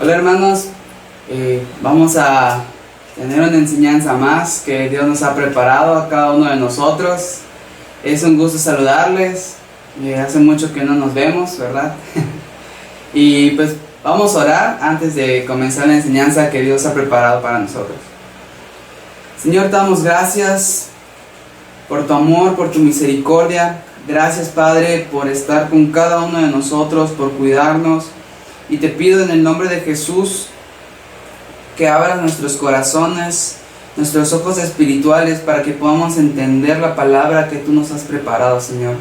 Hola hermanos, vamos a tener una enseñanza más que Dios nos ha preparado a cada uno de nosotros. Es un gusto saludarles, hace mucho que no nos vemos, ¿verdad? Y pues vamos a orar antes de comenzar la enseñanza que Dios ha preparado para nosotros. Señor, te damos gracias por tu amor, por tu misericordia. Gracias, Padre, por estar con cada uno de nosotros, por cuidarnos. Y te pido en el nombre de Jesús que abras nuestros corazones, nuestros ojos espirituales para que podamos entender la palabra que tú nos has preparado, Señor.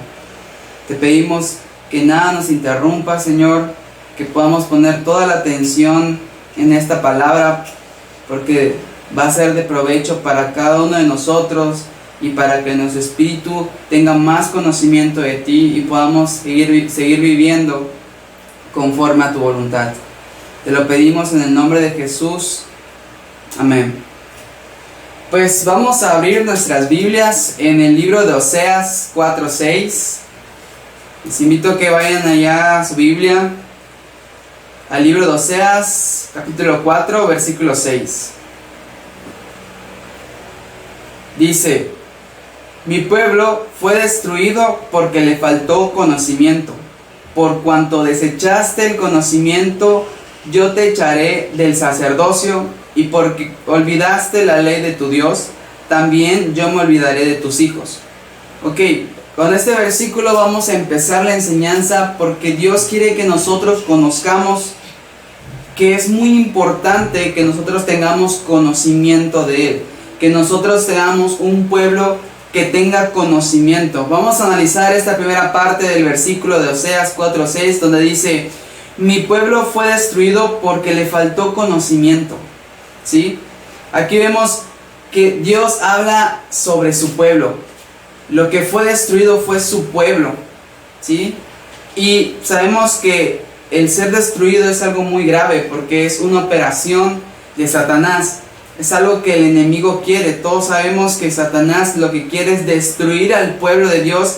Te pedimos que nada nos interrumpa, Señor, que podamos poner toda la atención en esta palabra porque va a ser de provecho para cada uno de nosotros y para que nuestro espíritu tenga más conocimiento de ti y podamos seguir viviendo conforme a tu voluntad. Te lo pedimos en el nombre de Jesús. Amén. Pues vamos a abrir nuestras Biblias en el libro de Oseas 4:6. Les invito a que vayan allá a su Biblia, al libro de Oseas, capítulo 4, versículo 6. Dice: Mi pueblo fue destruido porque le faltó conocimiento. Por cuanto desechaste el conocimiento, yo te echaré del sacerdocio, y porque olvidaste la ley de tu Dios, también yo me olvidaré de tus hijos. Ok, con este versículo vamos a empezar la enseñanza porque Dios quiere que nosotros conozcamos que es muy importante que nosotros tengamos conocimiento de Él, que nosotros seamos un pueblo que tenga conocimiento. Vamos a analizar esta primera parte del versículo de Oseas 4:6, donde dice: mi pueblo fue destruido porque le faltó conocimiento. ¿Sí? Aquí vemos que Dios habla sobre su pueblo. Lo que fue destruido fue su pueblo. ¿Sí? Y sabemos que el ser destruido es algo muy grave porque es una operación de Satanás. Es algo que el enemigo quiere. Todos sabemos que Satanás lo que quiere es destruir al pueblo de Dios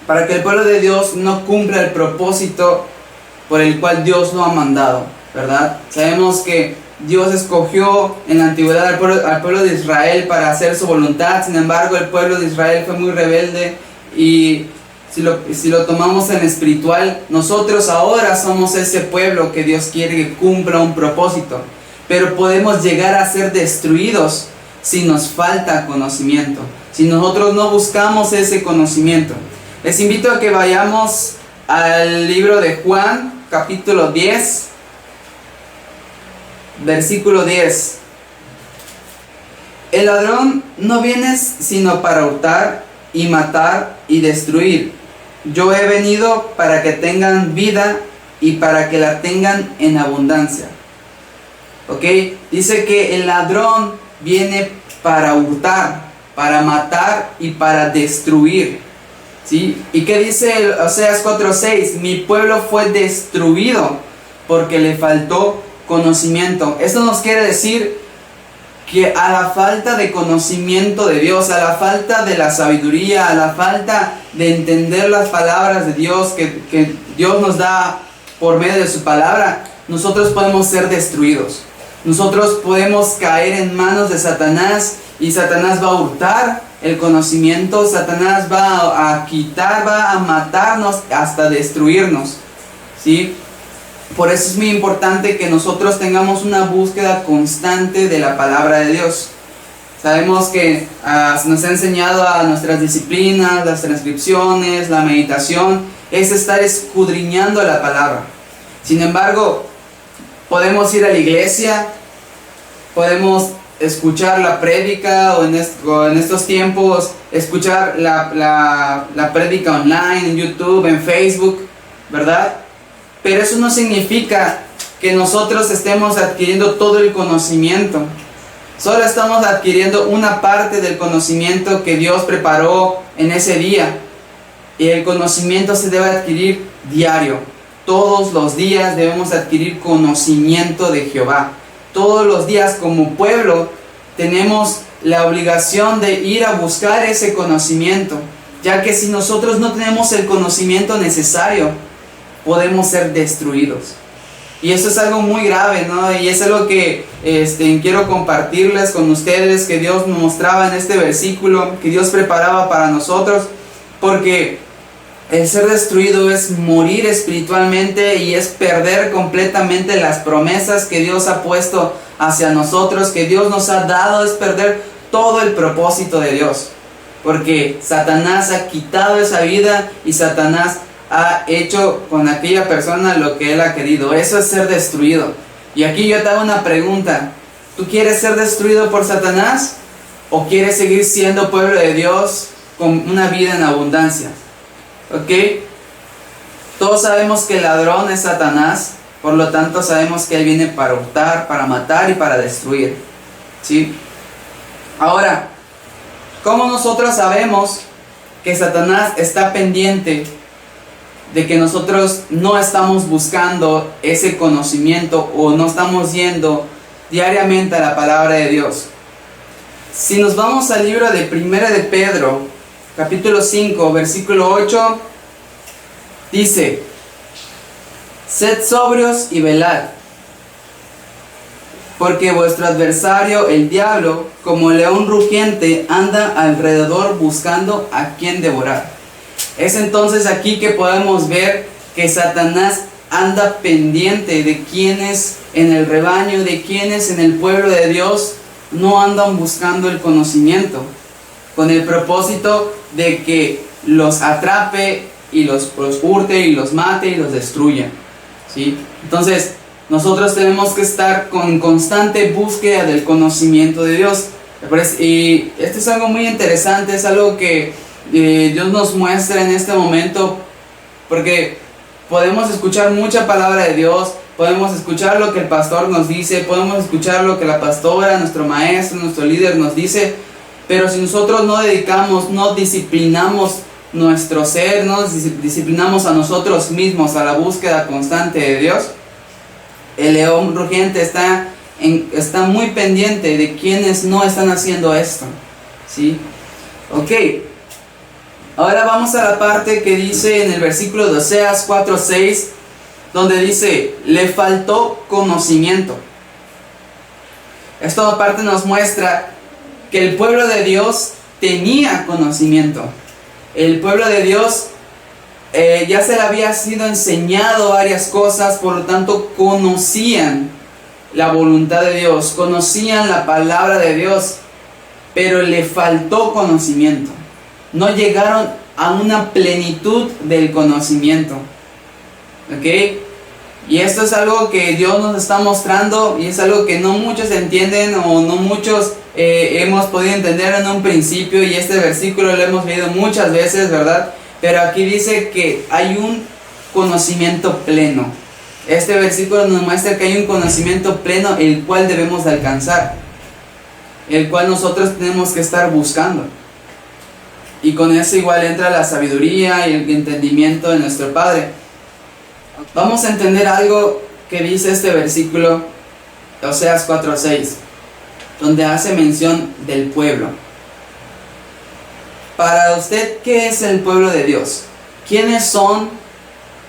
para que el pueblo de Dios no cumpla el propósito por el cual Dios lo ha mandado, ¿verdad? Sabemos que Dios escogió en la antigüedad al pueblo de Israel para hacer su voluntad. Sin embargo, el pueblo de Israel fue muy rebelde y si lo tomamos en espiritual, nosotros ahora somos ese pueblo que Dios quiere que cumpla un propósito. Pero podemos llegar a ser destruidos si nos falta conocimiento, si nosotros no buscamos ese conocimiento. Les invito a que vayamos al libro de Juan, capítulo 10, versículo 10. El ladrón no viene sino para hurtar y matar y destruir. Yo he venido para que tengan vida y para que la tengan en abundancia. ¿Ok? Dice que el ladrón viene para hurtar, para matar y para destruir. ¿Sí? ¿Y qué dice Oseas 4:6? Mi pueblo fue destruido porque le faltó conocimiento. Esto nos quiere decir que a la falta de conocimiento de Dios, a la falta de la sabiduría, a la falta de entender las palabras de Dios que Dios nos da por medio de su palabra, nosotros podemos ser destruidos. Nosotros podemos caer en manos de Satanás y Satanás va a hurtar el conocimiento, Satanás va a quitar, va a matarnos hasta destruirnos. ¿Sí? Por eso es muy importante que nosotros tengamos una búsqueda constante de la palabra de Dios. Sabemos que se nos ha enseñado a nuestras disciplinas, las transcripciones, la meditación, es estar escudriñando la palabra. Sin embargo, podemos ir a la iglesia, podemos escuchar la prédica o en estos tiempos escuchar la prédica online, en YouTube, en Facebook, ¿verdad? Pero eso no significa que nosotros estemos adquiriendo todo el conocimiento. Solo estamos adquiriendo una parte del conocimiento que Dios preparó en ese día. Y el conocimiento se debe adquirir diario. Todos los días debemos adquirir conocimiento de Jehová. Todos los días como pueblo tenemos la obligación de ir a buscar ese conocimiento, ya que si nosotros no tenemos el conocimiento necesario, podemos ser destruidos. Y eso es algo muy grave, ¿no? Y es algo que quiero compartirles con ustedes, que Dios nos mostraba en este versículo, que Dios preparaba para nosotros, porque el ser destruido es morir espiritualmente y es perder completamente las promesas que Dios ha puesto hacia nosotros, que Dios nos ha dado, es perder todo el propósito de Dios. Porque Satanás ha quitado esa vida y Satanás ha hecho con aquella persona lo que él ha querido. Eso es ser destruido. Y aquí yo te hago una pregunta. ¿Tú quieres ser destruido por Satanás? ¿O quieres seguir siendo pueblo de Dios con una vida en abundancia? ¿Ok? Todos sabemos que el ladrón es Satanás. Por lo tanto sabemos que él viene para hurtar, para matar y para destruir. ¿Sí? Ahora, ¿cómo nosotros sabemos que Satanás está pendiente de que nosotros no estamos buscando ese conocimiento o no estamos yendo diariamente a la palabra de Dios? Si nos vamos al libro de 1 de Pedro, capítulo 5, versículo 8, dice: sed sobrios y velad, porque vuestro adversario, el diablo, como león rugiente, anda alrededor buscando a quien devorar. Es entonces aquí que podemos ver que Satanás anda pendiente de quienes en el rebaño, de quienes en el pueblo de Dios no andan buscando el conocimiento, con el propósito de que los atrape y los hurte y los mate y los destruya. ¿Sí? Entonces, nosotros tenemos que estar con constante búsqueda del conocimiento de Dios. Y esto es algo muy interesante, es algo que Dios nos muestra en este momento, porque podemos escuchar mucha palabra de Dios, podemos escuchar lo que el pastor nos dice, podemos escuchar lo que la pastora, nuestro maestro, nuestro líder nos dice, pero si nosotros no dedicamos, no disciplinamos nuestro ser, no disciplinamos a nosotros mismos a la búsqueda constante de Dios, el león rugiente está muy pendiente de quienes no están haciendo esto. ¿Sí? Ok. Ahora vamos a la parte que dice en el versículo de Oseas 4:6, donde dice: le faltó conocimiento. Esta parte nos muestra que el pueblo de Dios tenía conocimiento. El pueblo de Dios ya se le había sido enseñado varias cosas, por lo tanto conocían la voluntad de Dios, conocían la palabra de Dios, pero le faltó conocimiento. No llegaron a una plenitud del conocimiento. ¿Ok? Y esto es algo que Dios nos está mostrando y es algo que no muchos entienden o no muchos hemos podido entender en un principio, y este versículo lo hemos leído muchas veces, ¿verdad? Pero aquí dice que hay un conocimiento pleno. Este versículo nos muestra que hay un conocimiento pleno el cual debemos de alcanzar, el cual nosotros tenemos que estar buscando. Y con eso igual entra la sabiduría y el entendimiento de nuestro Padre. Vamos a entender algo que dice este versículo, Oseas 4:6, donde hace mención del pueblo. Para usted, ¿qué es el pueblo de Dios? ¿Quiénes son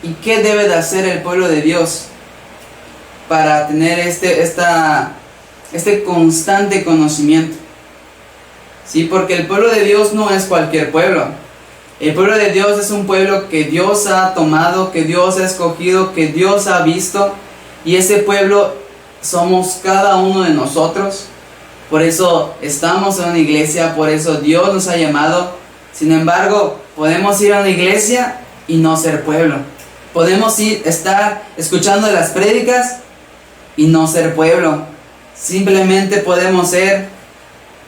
y qué debe de hacer el pueblo de Dios para tener este constante conocimiento? Sí, porque el pueblo de Dios no es cualquier pueblo. El pueblo de Dios es un pueblo que Dios ha tomado, que Dios ha escogido, que Dios ha visto, y ese pueblo somos cada uno de nosotros. Por eso estamos en una iglesia, por eso Dios nos ha llamado. Sin embargo, podemos ir a una iglesia y no ser pueblo. Podemos estar escuchando las prédicas y no ser pueblo. Simplemente podemos ser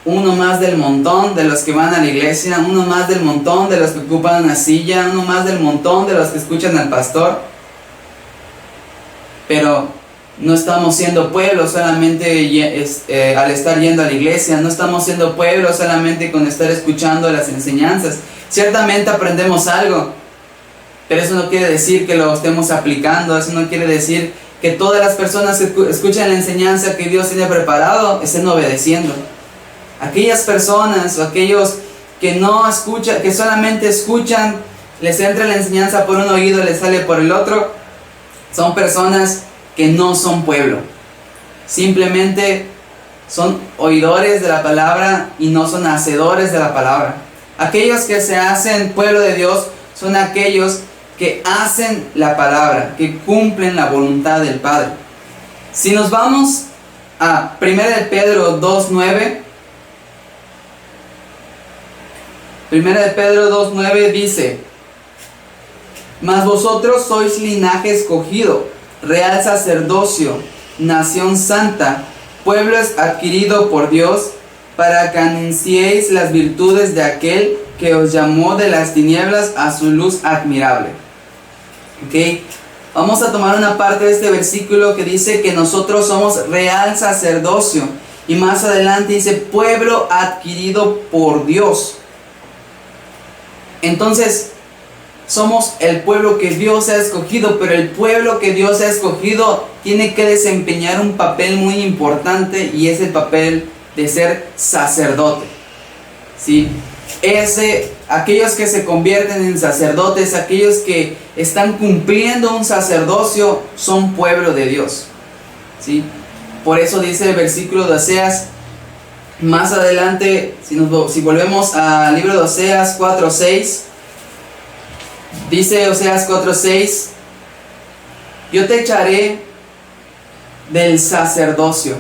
uno más del montón de los que van a la iglesia, uno más del montón de los que ocupan una silla, uno más del montón de los que escuchan al pastor. Pero no estamos siendo pueblo solamente al estar yendo a la iglesia, no estamos siendo pueblo solamente con estar escuchando las enseñanzas. Ciertamente aprendemos algo, pero eso no quiere decir que lo estemos aplicando, eso no quiere decir que todas las personas que escuchan la enseñanza que Dios tiene preparado estén obedeciendo. Aquellas personas o aquellos que no escuchan, que solamente escuchan, les entra la enseñanza por un oído, les sale por el otro, son personas que no son pueblo. Simplemente son oidores de la palabra y no son hacedores de la palabra. Aquellos que se hacen pueblo de Dios son aquellos que hacen la palabra, que cumplen la voluntad del Padre. Si nos vamos a 1 de Pedro 2:9, 1 de Pedro 2:9 dice: mas vosotros sois linaje escogido, real sacerdocio, nación santa, pueblo adquirido por Dios, para que anunciéis las virtudes de aquel que os llamó de las tinieblas a su luz admirable. ¿Ok? Vamos a tomar una parte de este versículo que dice que nosotros somos real sacerdocio. Y más adelante dice pueblo adquirido por Dios. Entonces, somos el pueblo que Dios ha escogido, pero el pueblo que Dios ha escogido tiene que desempeñar un papel muy importante, y es el papel de ser sacerdote. ¿Sí? Aquellos que se convierten en sacerdotes, aquellos que están cumpliendo un sacerdocio, son pueblo de Dios. ¿Sí? Por eso dice el versículo de Oseas, más adelante, si volvemos al libro de Oseas 4:6, dice Oseas 4:6: yo te echaré del sacerdocio.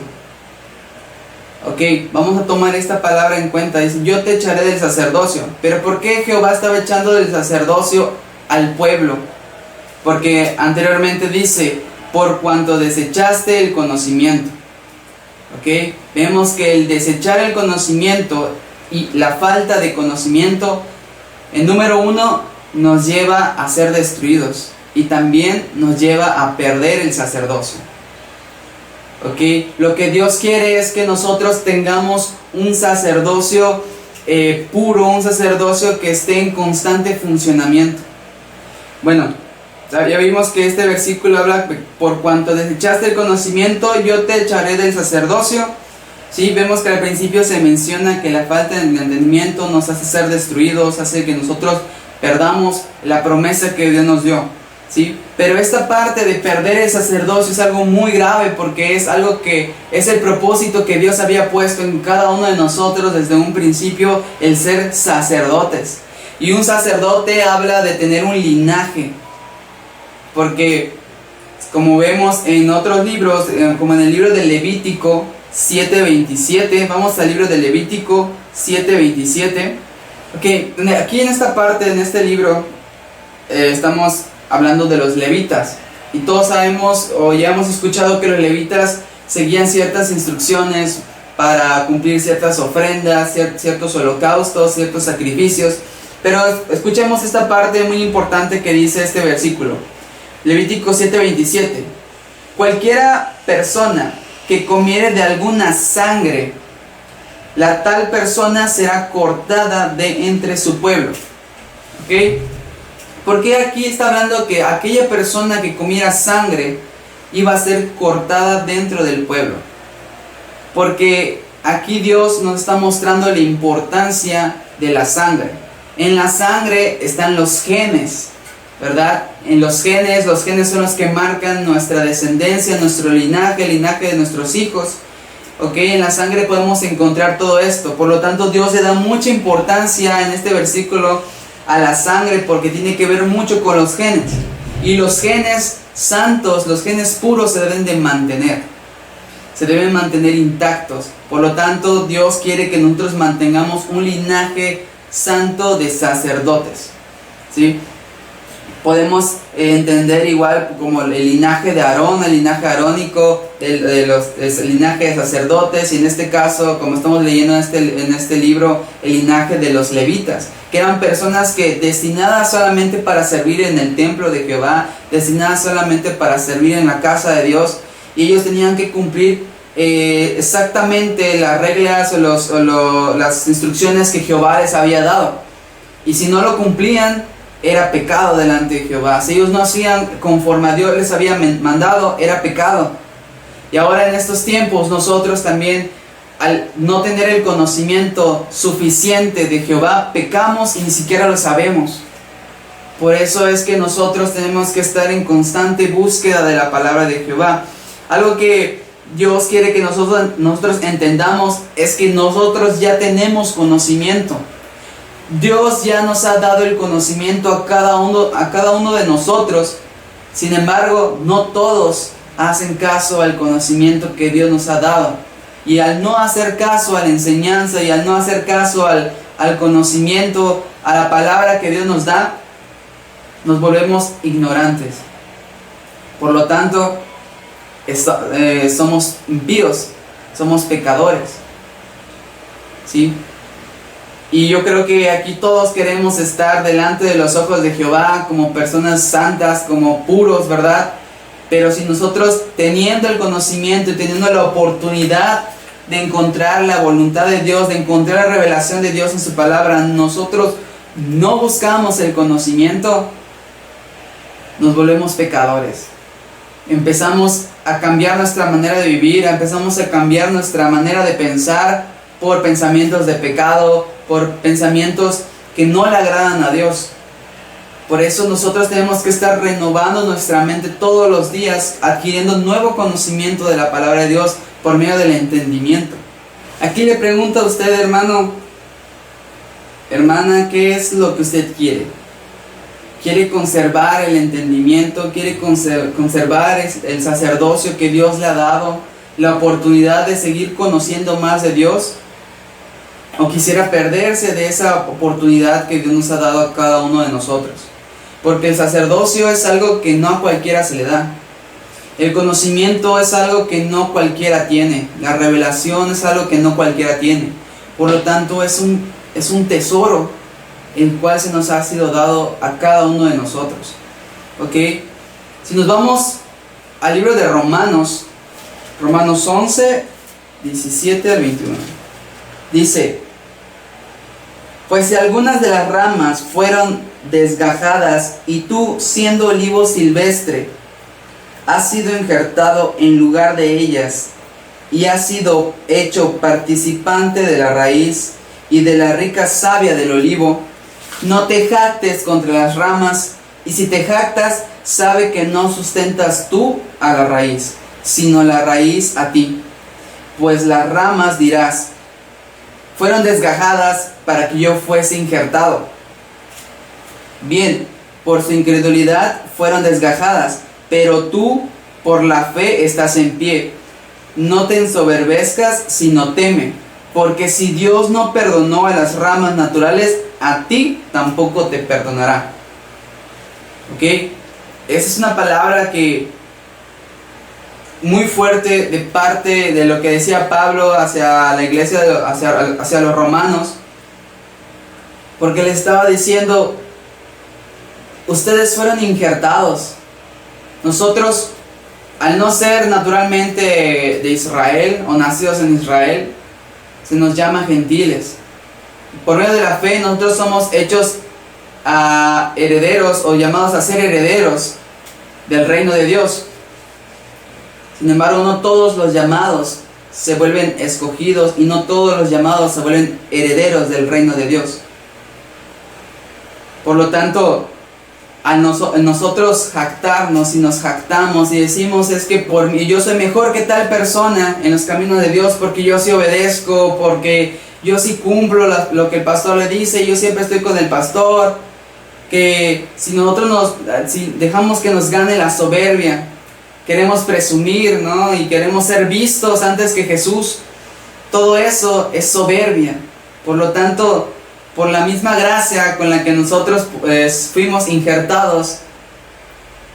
Ok, vamos a tomar esta palabra en cuenta. Dice, yo te echaré del sacerdocio. Pero ¿por qué Jehová estaba echando del sacerdocio al pueblo? Porque anteriormente dice, por cuanto desechaste el conocimiento. Ok, vemos que el desechar el conocimiento y la falta de conocimiento, en número uno, nos lleva a ser destruidos, y también nos lleva a perder el sacerdocio. ¿Okay? Lo que Dios quiere es que nosotros tengamos un sacerdocio puro, un sacerdocio que esté en constante funcionamiento. Bueno, ya vimos que este versículo habla, por cuanto desechaste el conocimiento, yo te echaré del sacerdocio. Sí, vemos que al principio se menciona que la falta de entendimiento nos hace ser destruidos, hace que nosotros perdamos la promesa que Dios nos dio. ¿Sí? Pero esta parte de perder el sacerdocio es algo muy grave, porque es algo que es el propósito que Dios había puesto en cada uno de nosotros desde un principio, el ser sacerdotes. Y un sacerdote habla de tener un linaje, porque como vemos en otros libros, como en el libro de Levítico 7:27, vamos al libro de Levítico 7:27. Okay, aquí en esta parte, en este libro, estamos hablando de los levitas, y todos sabemos o ya hemos escuchado que los levitas seguían ciertas instrucciones para cumplir ciertas ofrendas, ciertos holocaustos, ciertos sacrificios. Pero escuchemos esta parte muy importante que dice este versículo, Levítico 7:27: cualquiera persona que comiere de alguna sangre, la tal persona será cortada de entre su pueblo. ¿Ok? Porque aquí está hablando que aquella persona que comiera sangre iba a ser cortada dentro del pueblo. Porque aquí Dios nos está mostrando la importancia de la sangre. En la sangre están los genes, ¿verdad? En los genes son los que marcan nuestra descendencia, nuestro linaje, el linaje de nuestros hijos. ¿Ok? En la sangre podemos encontrar todo esto. Por lo tanto, Dios le da mucha importancia en este versículo a la sangre, porque tiene que ver mucho con los genes. Y los genes santos, los genes puros, se deben de mantener. Se deben mantener intactos. Por lo tanto, Dios quiere que nosotros mantengamos un linaje santo de sacerdotes. ¿Sí? Podemos entender igual como el linaje de Aarón, el linaje arónico, el linaje de sacerdotes, y en este caso, como estamos leyendo en este libro, el linaje de los levitas, que eran personas que destinadas solamente para servir en el templo de Jehová, destinadas solamente para servir en la casa de Dios, y ellos tenían que cumplir exactamente las reglas o las instrucciones que Jehová les había dado. Y si no lo cumplían, era pecado delante de Jehová. Si ellos no hacían conforme a Dios les había mandado, era pecado. Y ahora en estos tiempos nosotros también, al no tener el conocimiento suficiente de Jehová, pecamos y ni siquiera lo sabemos. Por eso es que nosotros tenemos que estar en constante búsqueda de la palabra de Jehová. Algo que Dios quiere que nosotros entendamos es que nosotros ya tenemos conocimiento. Dios ya nos ha dado el conocimiento a cada uno de nosotros. Sin embargo, no todos hacen caso al conocimiento que Dios nos ha dado. Y al no hacer caso a la enseñanza y al no hacer caso al conocimiento, a la palabra que Dios nos da, nos volvemos ignorantes. Por lo tanto, somos impíos, somos pecadores, ¿sí? Y yo creo que aquí todos queremos estar delante de los ojos de Jehová como personas santas, como puros, ¿verdad? Pero si nosotros, teniendo el conocimiento y teniendo la oportunidad de encontrar la voluntad de Dios, de encontrar la revelación de Dios en su palabra, nosotros no buscamos el conocimiento, nos volvemos pecadores. Empezamos a cambiar nuestra manera de vivir, empezamos a cambiar nuestra manera de pensar por pensamientos de pecado, por pensamientos que no le agradan a Dios. Por eso nosotros tenemos que estar renovando nuestra mente todos los días, adquiriendo nuevo conocimiento de la palabra de Dios por medio del entendimiento. Aquí le pregunto a usted, hermano, hermana, ¿qué es lo que usted quiere? ¿Quiere conservar el entendimiento? ¿Quiere conservar el sacerdocio que Dios le ha dado? ¿La oportunidad de seguir conociendo más de Dios? ¿O quisiera perderse de esa oportunidad que Dios nos ha dado a cada uno de nosotros? Porque el sacerdocio es algo que no a cualquiera se le da. El conocimiento es algo que no cualquiera tiene. La revelación es algo que no cualquiera tiene. Por lo tanto, es un tesoro el cual se nos ha sido dado a cada uno de nosotros. ¿Ok? Si nos vamos al libro de Romanos 11, 17 al 21. Dice: pues si algunas de las ramas fueron desgajadas y tú, siendo olivo silvestre, has sido injertado en lugar de ellas y has sido hecho participante de la raíz y de la rica savia del olivo, no te jactes contra las ramas, y si te jactas, sabe que no sustentas tú a la raíz, sino la raíz a ti. Pues las ramas, dirás, fueron desgajadas para que yo fuese injertado. Bien, por su incredulidad fueron desgajadas, pero tú por la fe estás en pie. No te ensoberbezcas, sino teme, porque si Dios no perdonó a las ramas naturales, a ti tampoco te perdonará. ¿Ok? Esa es una palabra que muy fuerte de parte de lo que decía Pablo hacia la iglesia, hacia los romanos, porque le estaba diciendo: ustedes fueron injertados. Nosotros, al no ser naturalmente de Israel o nacidos en Israel, se nos llama gentiles. Por medio de la fe nosotros somos hechos herederos, o llamados a ser herederos del reino de Dios. Sin embargo, no todos los llamados se vuelven escogidos, y no todos los llamados se vuelven herederos del reino de Dios. Por lo tanto, nosotros jactarnos y nos jactamos y decimos: es que por mí, yo soy mejor que tal persona en los caminos de Dios, porque yo sí obedezco, porque yo sí cumplo lo que el pastor le dice, yo siempre estoy con el pastor. Que si nosotros si dejamos que nos gane la soberbia, queremos presumir, ¿no? Y queremos ser vistos antes que Jesús, todo eso es soberbia. Por lo tanto, por la misma gracia con la que nosotros fuimos injertados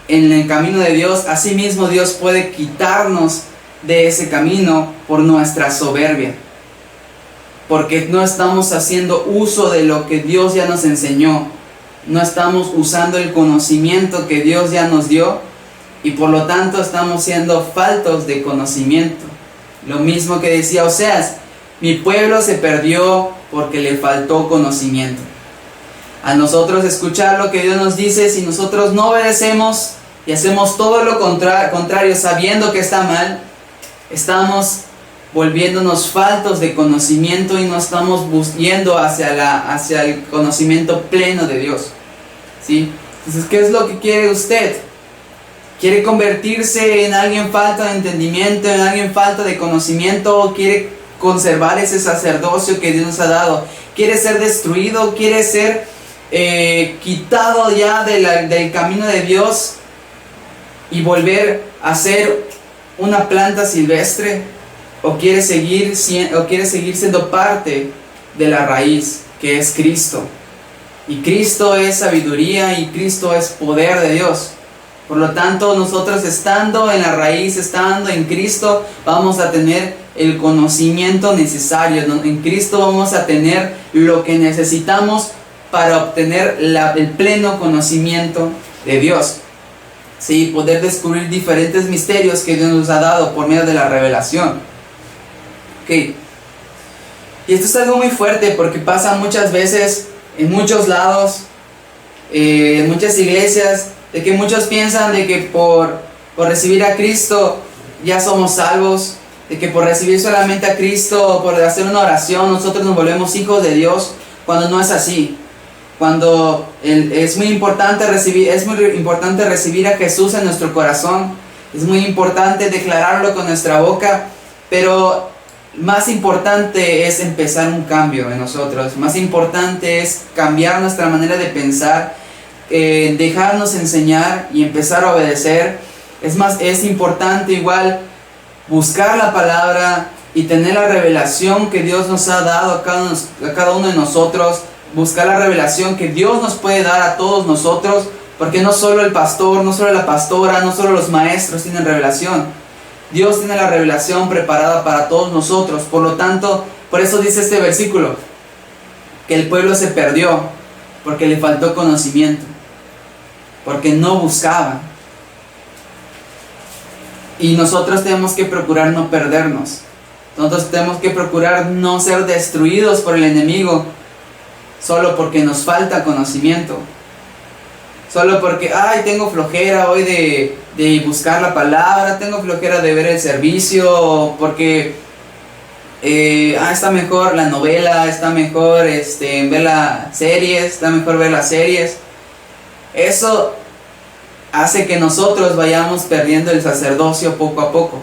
en el camino de Dios, asimismo Dios puede quitarnos de ese camino por nuestra soberbia, porque no estamos haciendo uso de lo que Dios ya nos enseñó, no estamos usando el conocimiento que Dios ya nos dio, y por lo tanto estamos siendo faltos de conocimiento. Lo mismo que decía Oseas: mi pueblo se perdió porque le faltó conocimiento. A nosotros escuchar lo que Dios nos dice, si nosotros no obedecemos y hacemos todo lo contrario sabiendo que está mal, estamos volviéndonos faltos de conocimiento y no estamos yendo hacia el conocimiento pleno de Dios, ¿sí? Entonces, ¿qué es lo que quiere usted? ¿Quiere convertirse en alguien falto de entendimiento, en alguien falto de conocimiento? ¿O quiere conservar ese sacerdocio que Dios nos ha dado? ¿Quiere ser destruido? ¿Quiere ser quitado ya del camino de Dios y volver a ser una planta silvestre? ¿O quiere seguir siendo parte de la raíz, que es Cristo? Y Cristo es sabiduría y Cristo es poder de Dios. Por lo tanto, nosotros estando en la raíz, estando en Cristo, vamos a tener el conocimiento necesario. En Cristo vamos a tener lo que necesitamos para obtener el pleno conocimiento de Dios. Sí, poder descubrir diferentes misterios que Dios nos ha dado por medio de la revelación. Okay. Y esto es algo muy fuerte porque pasa muchas veces en muchos lados, en muchas iglesias, de que muchos piensan de que por recibir a Cristo ya somos salvos, de que por recibir solamente a Cristo, por hacer una oración, nosotros nos volvemos hijos de Dios, cuando no es así. Cuando es muy importante recibir a Jesús en nuestro corazón, es muy importante declararlo con nuestra boca, pero más importante es empezar un cambio en nosotros, más importante es cambiar nuestra manera de pensar, dejarnos enseñar y empezar a obedecer. Es importante igual buscar la palabra y tener la revelación que Dios nos ha dado a cada uno de nosotros, buscar la revelación que Dios nos puede dar a todos nosotros, porque no solo el pastor, no solo la pastora, no solo los maestros tienen revelación. Dios tiene la revelación preparada para todos nosotros. Por lo tanto, por eso dice este versículo, que el pueblo se perdió porque le faltó conocimiento, porque no buscaban. Y nosotros tenemos que procurar no perdernos. Nosotros tenemos que procurar no ser destruidos por el enemigo solo porque nos falta conocimiento. Solo porque, tengo flojera hoy de buscar la palabra, tengo flojera de ver el servicio, porque está mejor la novela, está mejor ver las series, está mejor ver las series. Eso hace que nosotros vayamos perdiendo el sacerdocio poco a poco.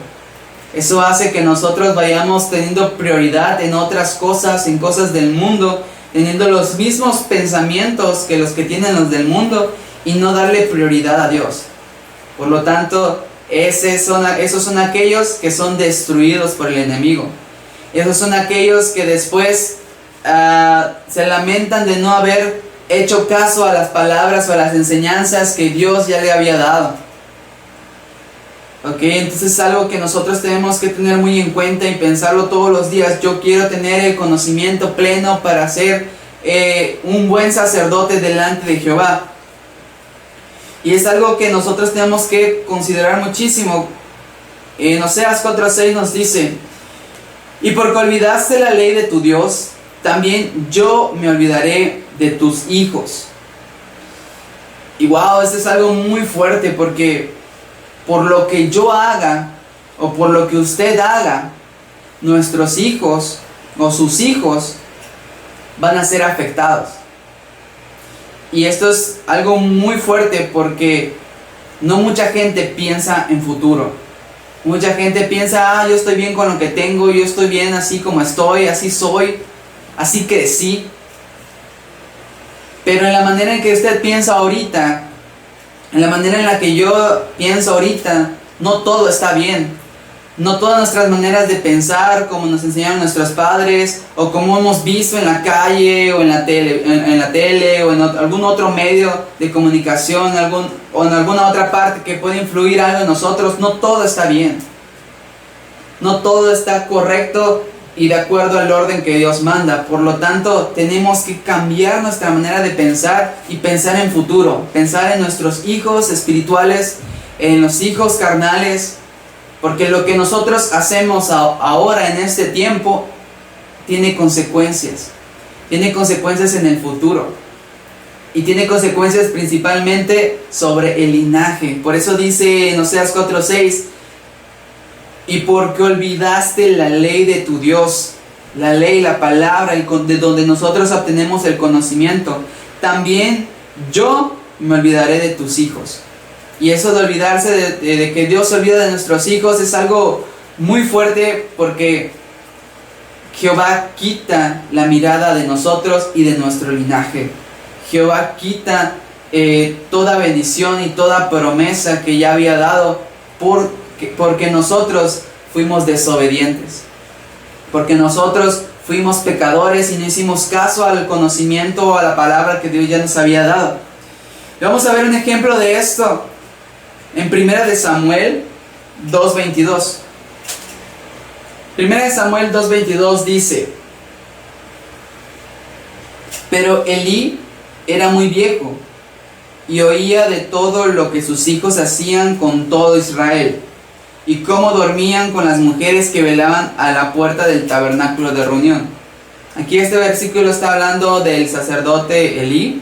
Eso hace que nosotros vayamos teniendo prioridad en otras cosas, en cosas del mundo, teniendo los mismos pensamientos que los que tienen los del mundo y no darle prioridad a Dios. Por lo tanto, esos son aquellos que son destruidos por el enemigo. Esos son aquellos que después se lamentan de no haber hecho caso a las palabras o a las enseñanzas que Dios ya le había dado. Entonces es algo que nosotros tenemos que tener muy en cuenta y pensarlo todos los días. Yo quiero tener el conocimiento pleno para ser un buen sacerdote delante de Jehová. Y es algo que nosotros tenemos que considerar muchísimo. En Oseas 4:6 nos dice: y porque olvidaste la ley de tu Dios, también yo me olvidaré de tus hijos. Y wow, esto es algo muy fuerte, porque por lo que yo haga o por lo que usted haga, nuestros hijos o sus hijos van a ser afectados. Y esto es algo muy fuerte, porque no mucha gente piensa en futuro. Mucha gente piensa, yo estoy bien con lo que tengo, yo estoy bien así como estoy, así soy, así crecí. Pero en la manera en que usted piensa ahorita, en la manera en la que yo pienso ahorita, no todo está bien. No todas nuestras maneras de pensar, como nos enseñaron nuestros padres, o como hemos visto en la calle, o en la tele, o en algún otro medio de comunicación, o en alguna otra parte que puede influir algo en nosotros, no todo está bien. No todo está correcto y de acuerdo al orden que Dios manda. Por lo tanto, tenemos que cambiar nuestra manera de pensar y pensar en futuro. Pensar en nuestros hijos espirituales, en los hijos carnales. Porque lo que nosotros hacemos ahora en este tiempo tiene consecuencias. Tiene consecuencias en el futuro. Y tiene consecuencias principalmente sobre el linaje. Por eso dice en Oseas 4:6: y porque olvidaste la ley de tu Dios, la ley, la palabra, de donde nosotros obtenemos el conocimiento, también yo me olvidaré de tus hijos. Y eso de olvidarse de que Dios se olvida de nuestros hijos es algo muy fuerte, porque Jehová quita la mirada de nosotros y de nuestro linaje. Jehová quita toda bendición y toda promesa que ya había dado porque nosotros fuimos desobedientes, porque nosotros fuimos pecadores y no hicimos caso al conocimiento o a la palabra que Dios ya nos había dado. Y vamos a ver un ejemplo de esto en 1 de Samuel 2:22. 1 de Samuel 2:22 dice: pero Elí era muy viejo y oía de todo lo que sus hijos hacían con todo Israel, y cómo dormían con las mujeres que velaban a la puerta del tabernáculo de reunión. Aquí este versículo está hablando del sacerdote Elí,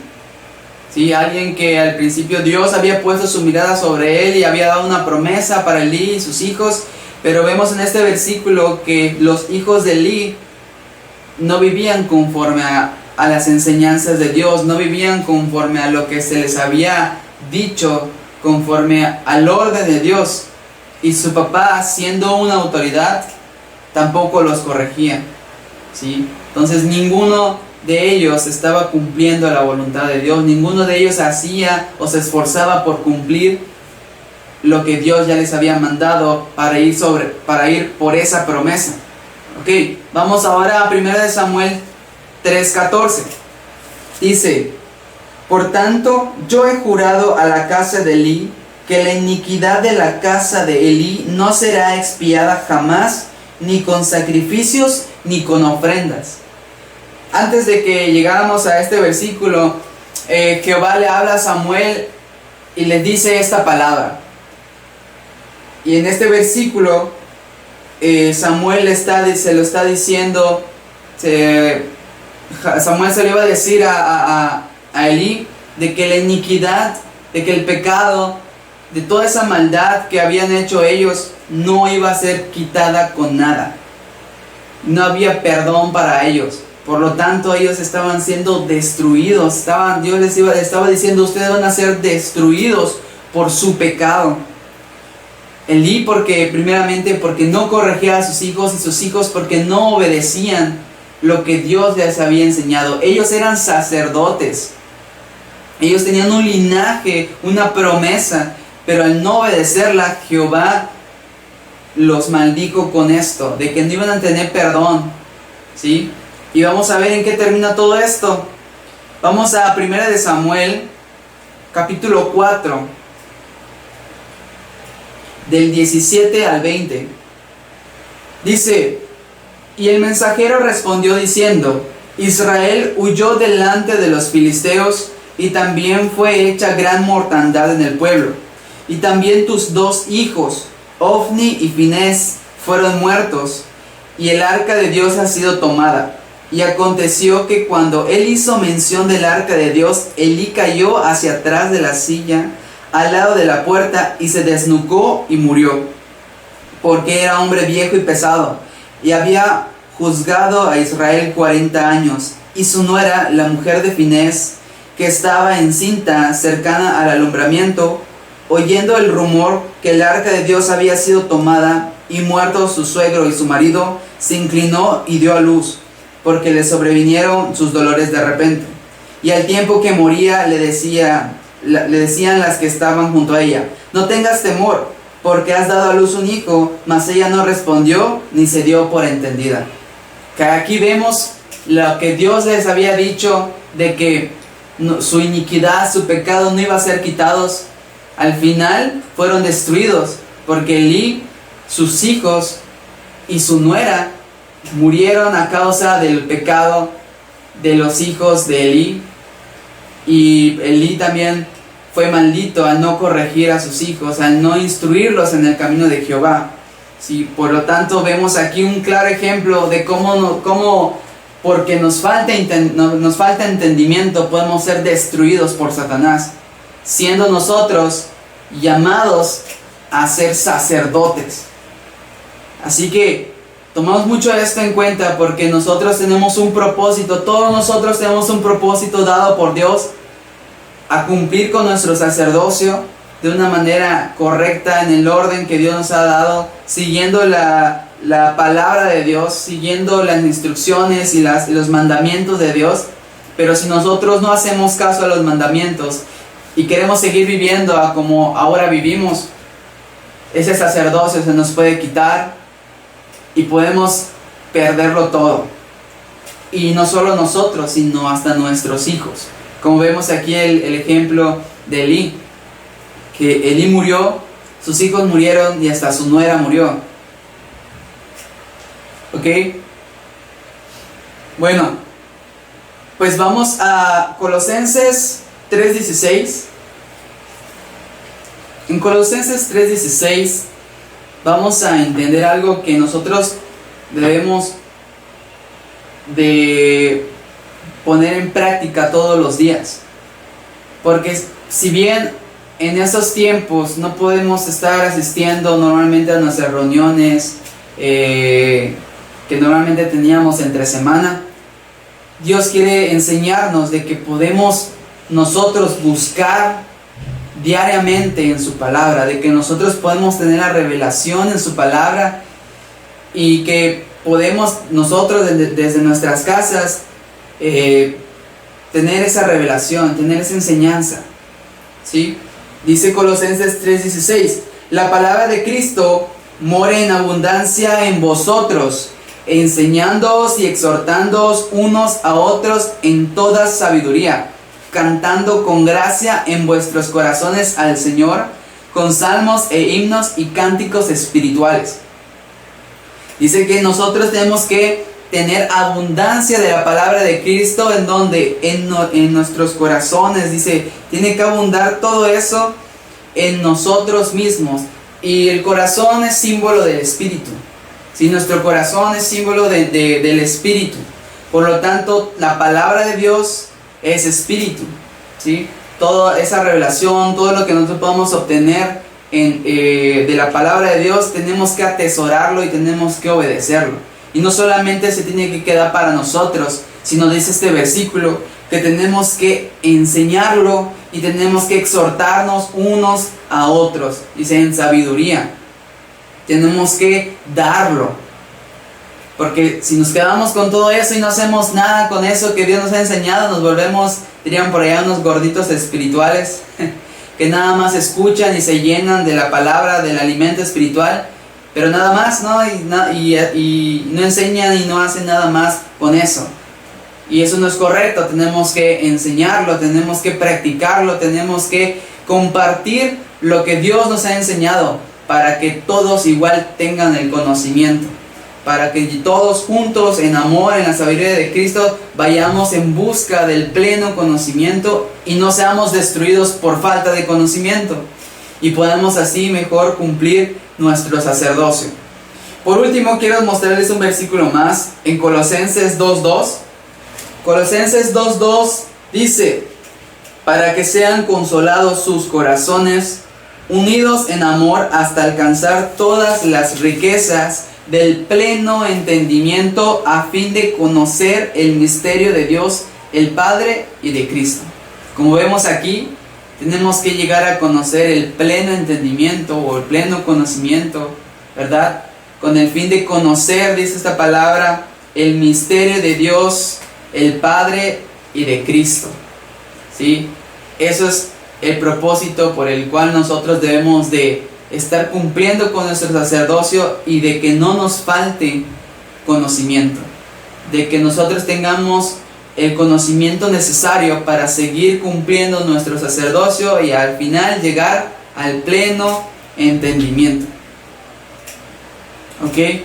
¿sí? Alguien que al principio Dios había puesto su mirada sobre él y había dado una promesa para Elí y sus hijos, pero vemos en este versículo que los hijos de Elí no vivían conforme a las enseñanzas de Dios, no vivían conforme a lo que se les había dicho, conforme al orden de Dios. Y su papá, siendo una autoridad, tampoco los corregía, ¿sí? Entonces ninguno de ellos estaba cumpliendo la voluntad de Dios, ninguno de ellos hacía o se esforzaba por cumplir lo que Dios ya les había mandado para ir por esa promesa. Ok, vamos ahora a 1 de Samuel 3:14. Dice: por tanto, yo he jurado a la casa de Elí que la iniquidad de la casa de Elí no será expiada jamás, ni con sacrificios ni con ofrendas. Antes de que llegáramos a este versículo, Jehová le habla a Samuel y le dice esta palabra. Y en este versículo, Samuel se lo está diciendo, Samuel se le iba a decir a Elí de que la iniquidad, de que el pecado, de toda esa maldad que habían hecho ellos, no iba a ser quitada con nada. No había perdón para ellos. Por lo tanto, ellos estaban siendo destruidos. Dios les estaba diciendo: ustedes van a ser destruidos por su pecado. Elí primeramente porque no corregía a sus hijos, y sus hijos porque no obedecían lo que Dios les había enseñado. Ellos eran sacerdotes. Ellos tenían un linaje, una promesa, pero al no obedecerla, Jehová los maldijo con esto, de que no iban a tener perdón, ¿sí? Y vamos a ver en qué termina todo esto. Vamos a 1 de Samuel, capítulo 4, del 17 al 20. Dice: y el mensajero respondió diciendo: Israel huyó delante de los filisteos, y también fue hecha gran mortandad en el pueblo. Y también tus 2 hijos, Ofni y Finés, fueron muertos, y el arca de Dios ha sido tomada. Y aconteció que cuando él hizo mención del arca de Dios, Elí cayó hacia atrás de la silla, al lado de la puerta, y se desnucó y murió, porque era hombre viejo y pesado, y había juzgado a Israel 40 años. Y su nuera, la mujer de Finés, que estaba encinta cercana al alumbramiento, oyendo el rumor que el arca de Dios había sido tomada y muerto su suegro y su marido, se inclinó y dio a luz, porque le sobrevinieron sus dolores de repente. Y al tiempo que moría le decían las que estaban junto a ella: no tengas temor, porque has dado a luz un hijo. Mas ella no respondió ni se dio por entendida. Que aquí vemos lo que Dios les había dicho, de que su iniquidad, su pecado no iba a ser quitados. Al final fueron destruidos, porque Elí, sus hijos y su nuera murieron a causa del pecado de los hijos de Elí. Y Elí también fue maldito al no corregir a sus hijos, al no instruirlos en el camino de Jehová. Sí, por lo tanto vemos aquí un claro ejemplo de cómo porque nos falta entendimiento, podemos ser destruidos por Satanás, siendo nosotros llamados a ser sacerdotes. Así que tomamos mucho esto en cuenta, porque nosotros tenemos un propósito, todos nosotros tenemos un propósito dado por Dios a cumplir con nuestro sacerdocio de una manera correcta, en el orden que Dios nos ha dado, siguiendo la palabra de Dios, siguiendo las instrucciones y los mandamientos de Dios. Pero si nosotros no hacemos caso a los mandamientos y queremos seguir viviendo como ahora vivimos, ese sacerdocio se nos puede quitar y podemos perderlo todo. Y no solo nosotros, sino hasta nuestros hijos. Como vemos aquí el ejemplo de Elí, que Elí murió, sus hijos murieron y hasta su nuera murió. ¿Ok? Bueno, pues vamos a Colosenses 3:16. En Colosenses 3:16 vamos a entender algo que nosotros debemos de poner en práctica todos los días. Porque si bien en esos tiempos no podemos estar asistiendo normalmente a nuestras reuniones que normalmente teníamos entre semana, Dios quiere enseñarnos de que podemos nosotros buscar diariamente en su palabra, de que nosotros podemos tener la revelación en su palabra y que podemos nosotros desde nuestras casas tener esa revelación, tener esa enseñanza, ¿sí? Dice Colosenses 3:16, la palabra de Cristo more en abundancia en vosotros, enseñándoos y exhortándoos unos a otros en toda sabiduría, cantando con gracia en vuestros corazones al Señor, con salmos e himnos y cánticos espirituales. Dice que nosotros tenemos que tener abundancia de la palabra de Cristo, en donde en nuestros corazones, dice, tiene que abundar todo eso en nosotros mismos. Y el corazón es símbolo del Espíritu. ¿Sí? Nuestro corazón es símbolo del Espíritu. Por lo tanto, la palabra de Dios es Espíritu, ¿sí? Toda esa revelación, todo lo que nosotros podamos obtener de la palabra de Dios, tenemos que atesorarlo y tenemos que obedecerlo. Y no solamente se tiene que quedar para nosotros, sino dice este versículo que tenemos que enseñarlo y tenemos que exhortarnos unos a otros. Dice en sabiduría. Tenemos que darlo. Porque si nos quedamos con todo eso y no hacemos nada con eso que Dios nos ha enseñado, nos volvemos, dirían por allá, unos gorditos espirituales que nada más escuchan y se llenan de la palabra, del alimento espiritual, pero nada más, ¿no? Y no enseñan y no hacen nada más con eso. Y eso no es correcto. Tenemos que enseñarlo, tenemos que practicarlo, tenemos que compartir lo que Dios nos ha enseñado para que todos igual tengan el conocimiento, para que todos juntos en amor, en la sabiduría de Cristo, vayamos en busca del pleno conocimiento y no seamos destruidos por falta de conocimiento, y podamos así mejor cumplir nuestro sacerdocio. Por último, quiero mostrarles un versículo más en Colosenses 2:2. Colosenses 2:2 dice, para que sean consolados sus corazones, unidos en amor hasta alcanzar todas las riquezas del pleno entendimiento, a fin de conocer el misterio de Dios, el Padre, y de Cristo. Como vemos aquí, tenemos que llegar a conocer el pleno entendimiento o el pleno conocimiento, ¿verdad? Con el fin de conocer, dice esta palabra, el misterio de Dios, el Padre, y de Cristo, ¿sí? Eso es el propósito por el cual nosotros debemos de estar cumpliendo con nuestro sacerdocio, y de que no nos falte conocimiento, de que nosotros tengamos el conocimiento necesario para seguir cumpliendo nuestro sacerdocio y al final llegar al pleno entendimiento. ¿Ok?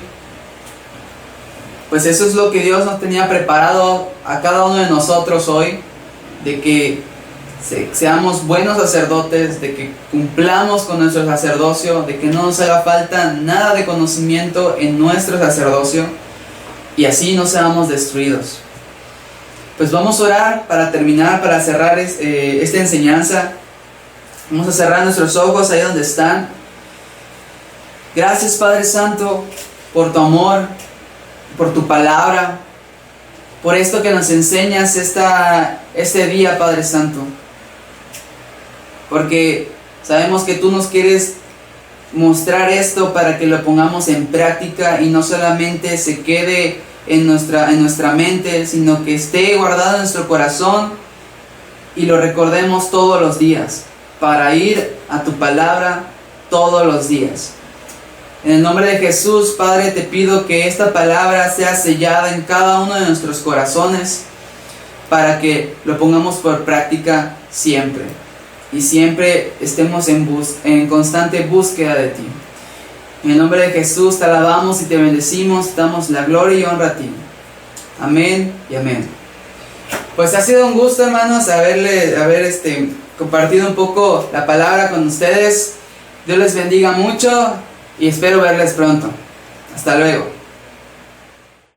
Pues eso es lo que Dios nos tenía preparado a cada uno de nosotros hoy, de que seamos buenos sacerdotes, de que cumplamos con nuestro sacerdocio, de que no nos haga falta nada de conocimiento en nuestro sacerdocio, y así no seamos destruidos. Pues vamos a orar para terminar, para cerrar esta enseñanza. Vamos a cerrar nuestros ojos ahí donde están. Gracias, Padre Santo, por tu amor, por tu palabra, por esto que nos enseñas este día, Padre Santo. porque sabemos que tú nos quieres mostrar esto para que lo pongamos en práctica y no solamente se quede en nuestra mente, sino que esté guardado en nuestro corazón y lo recordemos todos los días, para ir a tu palabra todos los días. En el nombre de Jesús, Padre, te pido que esta palabra sea sellada en cada uno de nuestros corazones para que lo pongamos por práctica siempre y siempre estemos en constante búsqueda de ti. En el nombre de Jesús te alabamos y te bendecimos, te damos la gloria y honra a ti. Amén y amén. Pues ha sido un gusto, hermanos, haber compartido un poco la palabra con ustedes. Dios les bendiga mucho y espero verles pronto. Hasta luego.